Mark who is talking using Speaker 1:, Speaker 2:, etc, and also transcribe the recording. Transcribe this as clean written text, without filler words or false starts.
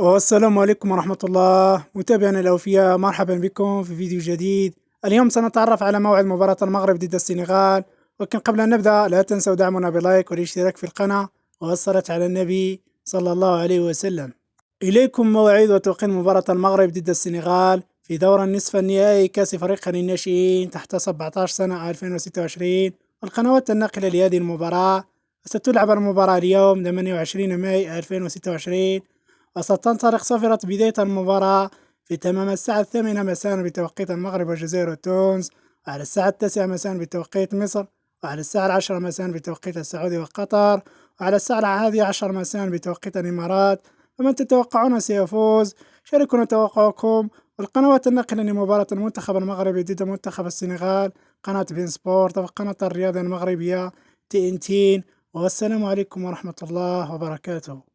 Speaker 1: والسلام عليكم ورحمة الله. متابعينا الأوفياء، مرحبا بكم في فيديو جديد. اليوم سنتعرف على موعد مباراة المغرب ضد السنغال، ولكن قبل أن نبدأ لا تنسوا دعمنا بلايك والاشتراك في القناة والصلاة على النبي صلى الله عليه وسلم. إليكم مواعيد وتوقيت مباراة المغرب ضد السنغال في دور النصف النهائي كأس فريق الناشئين تحت 17 سنة 2026. القنوات الناقلة لهذه المباراة: ستلعب المباراة اليوم 28 ماي 2026، وستنطلق صافرة بداية المباراة في تمام الساعة 8 مساء بتوقيت المغرب والجزائر وتونس، وعلى الساعة 9 مساء بتوقيت مصر، وعلى الساعة 10 مساء بتوقيت السعودية وقطر، وعلى الساعة 11 مساء بتوقيت الإمارات. فمن تتوقعون سيفوز؟ شاركونا توقعكم. والقنوات الناقلة لمباراة المنتخب المغربي ضد منتخب السنغال: قناة بين سبورت وقناة الرياضة المغربية TNT. والسلام عليكم ورحمة الله وبركاته.